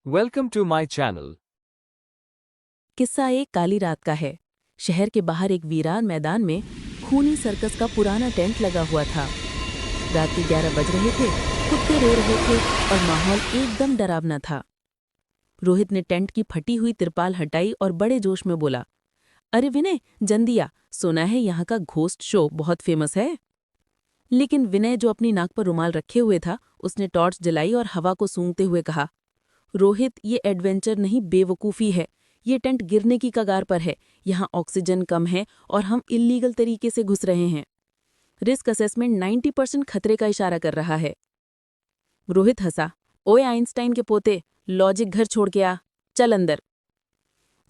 Welcome to my channel. किस्सा एक काली रात का है। शहर के बाहर एक वीरान मैदान में खूनी सर्कस का पुराना टेंट लगा हुआ था। रात के 11 बज रहे थे, कुत्ते रो रहे थे और माहौल एकदम डरावना था। रोहित ने टेंट की फटी हुई तिरपाल हटाई और बड़े जोश में बोला, अरे विनय, जंदिया, सुना है यहाँ का घोस्ट शो बहुत फेमस है। लेकिन विनय, जो अपनी नाक पर रुमाल रखे हुए था, उसने टॉर्च जलाई और हवा को सूंघते हुए कहा, रोहित, ये एडवेंचर नहीं, बेवकूफ़ी है। ये टेंट गिरने की कगार पर है। यहाँ ऑक्सीजन कम है और हम इल्लीगल तरीके से घुस रहे हैं। रिस्क असेसमेंट 90% खतरे का इशारा कर रहा है। रोहित हंसा, ओए आइंस्टाइन के पोते, लॉजिक घर छोड़ के आ, चल अंदर।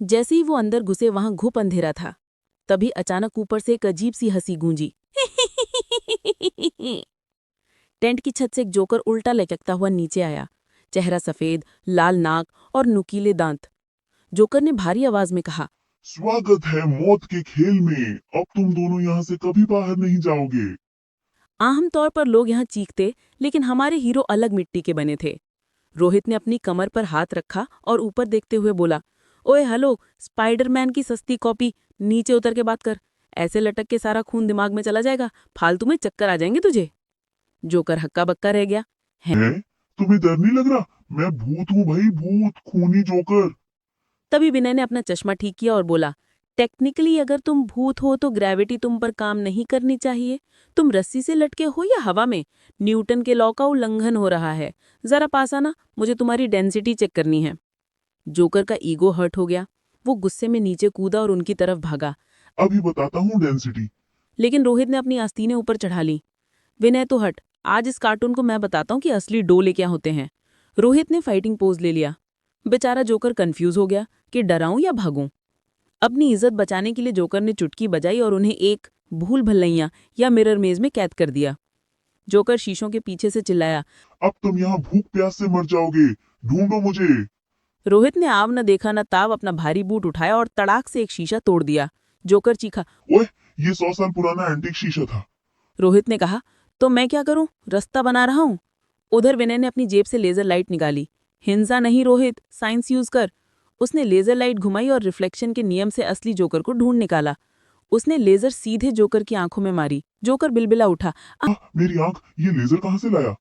जैसे ही वो अंदर घुसे वहां घुप अंधेरा था। तभी अचानक ऊपर से एक अजीब सी हंसी गूंजी। टेंट की छत से एक जोकर उल्टा लटकता हुआ नीचे आया। चेहरा सफेद, लाल नाक और नुकीले दांत। जोकर ने भारी आवाज में कहा, स्वागत है मौत के खेल में। अब तुम दोनों यहाँ से कभी बाहर नहीं जाओगे। आमतौर पर लोग यहाँ चीखते, लेकिन हमारे हीरो अलग मिट्टी के बने थे। रोहित ने अपनी कमर पर हाथ रखा और ऊपर देखते हुए बोला, ओए हेलो, स्पाइडरमैन की सस्ती कॉपी, नीचे उतर के बात कर। ऐसे लटक के सारा खून दिमाग में चला जाएगा, फालतू में चक्कर आ जाएंगे तुझे। जोकर हक्का बक्का रह गया। हैं? तुम्हें डर नहीं लग रहा? मैं भूत हूँ भाई, भूत, खूनी जोकर। तभी विनय ने अपना चश्मा ठीक किया और बोला, टेक्निकली अगर तुम भूत हो तो ग्रेविटी तुम पर काम नहीं करनी चाहिए। तुम रस्सी से लटके हो या हवा में, न्यूटन के लॉ का उल्लंघन हो रहा है। जरा पास आना, मुझे तुम्हारी डेंसिटी चेक करनी है। जोकर का ईगो हर्ट हो गया। वो गुस्से में नीचे कूदा और उनकी तरफ भागा। अभी बताता हूँ डेंसिटी। लेकिन रोहित ने अपनी आस्तीनें ऊपर चढ़ा ली। विनय तो हट, आज इस कार्टून को मैं बताता हूँ कि असली डोले क्या होते हैं। रोहित ने फाइटिंग पोज ले लिया। बेचारा जोकर कंफ्यूज हो गया कि डराऊं या भागूं। अपनी इज्जत बचाने के लिए जोकर ने चुटकी बजाई और उन्हें एक भूल भलैया या मिरर मेज में कैद कर दिया। जोकर शीशों के पीछे से चिल्लाया, अब तुम यहाँ भूख प्यास से मर जाओगे, ढूंढो मुझे। रोहित ने आव न देखा न ताव अपना भारी बूट उठाया और तड़ाक से एक शीशा तोड़ दिया। जोकर चीखा। ओए, ये 100 साल पुराना एंटीक शीशा था। रोहित ने कहा, तो मैं क्या करूं, रास्ता बना रहा हूं। उधर विनय ने अपनी जेब से लेजर लाइट निकाली। हिंसा नहीं रोहित, साइंस यूज कर। उसने लेजर लाइट घुमाई और रिफ्लेक्शन के नियम से असली जोकर को ढूंढ निकाला। उसने लेजर सीधे जोकर की आंखों में मारी। जोकर बिलबिला उठा। मेरी आंख, ये लेजर कहाँ से लाया?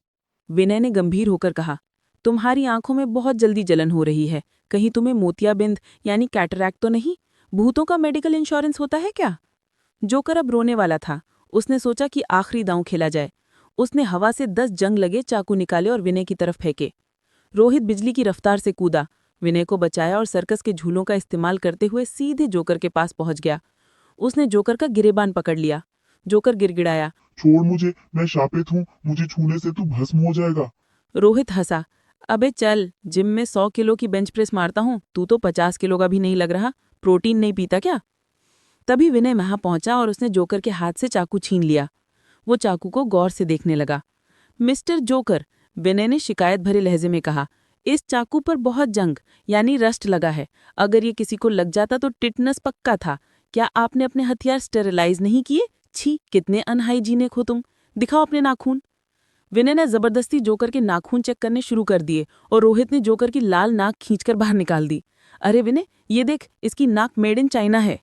विनय ने गंभीर होकर कहा, तुम्हारी आंखों में बहुत जल्दी जलन हो रही है। कहीं तुम्हें मोतियाबिंद यानी कैटरैक्ट तो नहीं? भूतों का मेडिकल इंश्योरेंस होता है क्या? जोकर अब रोने वाला था। उसने सोचा कि आखिरी दांव खेला जाए। उसने हवा से 10 जंग लगे चाकू निकाले और विनय की तरफ फेंके। रोहित बिजली की रफ्तार से कूदा, विनय को बचाया और सर्कस के झूलों का इस्तेमाल करते हुए सीधे जोकर के पास पहुंच गया। उसने जोकर का गिरेबान पकड़ लिया। जोकर गिड़गिड़ाया। छोड़ मुझे, मैं शापित हूँ, मुझे छूने से तू भस्म हो जाएगा। रोहित हंसा, अबे चल, जिम में 100 किलो की बेंच प्रेस मारता हूँ, तू तो 50 किलो का भी नहीं लग रहा। प्रोटीन नहीं पीता क्या? तभी विनय वहां पहुंचा और उसने जोकर के हाथ से चाकू छीन लिया। वो चाकू को गौर से देखने लगा। मिस्टर जोकर, विनय ने शिकायत भरे लहजे में कहा, इस चाकू पर बहुत जंग यानी रस्ट लगा है। अगर ये किसी को लग जाता तो टिटनस पक्का था। क्या आपने अपने हथियार स्टेरिलाइज नहीं किए? छी, कितने अनहाइजीनिक हो तुम। दिखाओ अपने नाखून। विनय ने जबरदस्ती जोकर के नाखून चेक करने शुरू कर दिए और रोहित ने जोकर की लाल नाक खींचकर बाहर निकाल दी। अरे विनय, ये देख, इसकी नाक मेड इन चाइना है।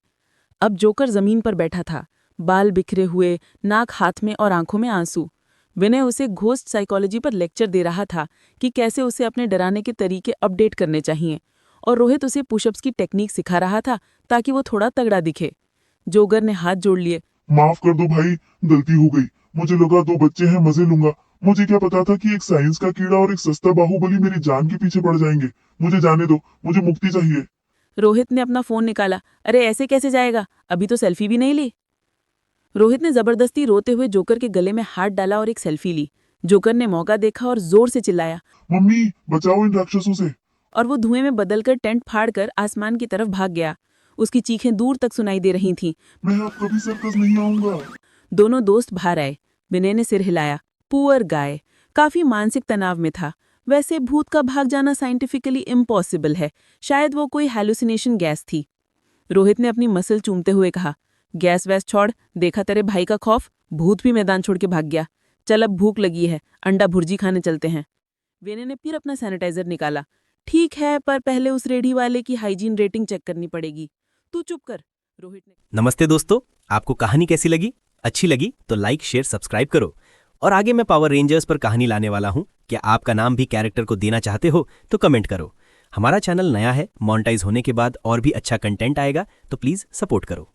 अब जोकर जमीन पर बैठा था, बाल बिखरे हुए, नाक हाथ में और आंखों में आंसू। विनय उसे घोस्ट साइकोलॉजी पर लेक्चर दे रहा था कि कैसे उसे अपने डराने के तरीके अपडेट करने चाहिए, और रोहित उसे पुशअप्स की टेक्निक सिखा रहा था ताकि वो थोड़ा तगड़ा दिखे। जोकर ने हाथ जोड़ लिए। माफ कर दो भाई, गलती हो गई। मुझे लगा 2 बच्चे हैं, मजे लूंगा। मुझे क्या पता था कि एक साइंस का कीड़ा और एक सस्ता बाहुबली मेरी जान के पीछे पड़ जाएंगे। मुझे जाने दो, मुझे मुक्ति चाहिए। रोहित ने अपना फोन निकाला। अरे ऐसे कैसे जाएगा, अभी तो सेल्फी भी नहीं ली। रोहित ने जबरदस्ती रोते हुए जोकर के गले में हाथ डाला और एक सेल्फी ली। जोकर ने मौका देखा और जोर से चिल्लाया, मम्मी, बचाओ इन राक्षसों से। और वो धुएं में बदलकर टेंट फाड़कर आसमान की तरफ भाग गया। उसकी चीखें दूर तक सुनाई दे रही थीं। मैं अब कभी सर्कस नहीं आऊंगा। दोनों दोस्त बाहर आए। विनय ने सिर हिलाया। पुअर गाय काफी मानसिक तनाव में था। वैसे भूत का भाग जाना साइंटिफिकली इम्पॉसिबल है। शायद वो कोई हैलुसिनेशन गैस थी। रोहित ने अपनी मसल चूमते हुए कहा, गैस वैस छोड़, देखा तेरे भाई का खौफ, भूत भी मैदान छोड़ के भाग गया। चल अब भूख लगी है, अंडा भुर्जी खाने चलते हैं। विनय ने फिर अपना सैनिटाइजर निकाला। ठीक है, पर पहले उस रेडी वाले की हाइजीन रेटिंग चेक करनी पड़ेगी। तू चुप कर, रोहित ने। नमस्ते दोस्तों, आपको कहानी कैसी लगी? अच्छी लगी तो लाइक शेयर सब्सक्राइब करो। और आगे मैं पावर रेंजर्स पर कहानी लाने वाला हूं। क्या आपका नाम भी कैरेक्टर को देना चाहते हो तो कमेंट करो। हमारा चैनल नया है, मोनेटाइज होने के बाद और भी अच्छा कंटेंट आएगा, तो प्लीज़ सपोर्ट करो।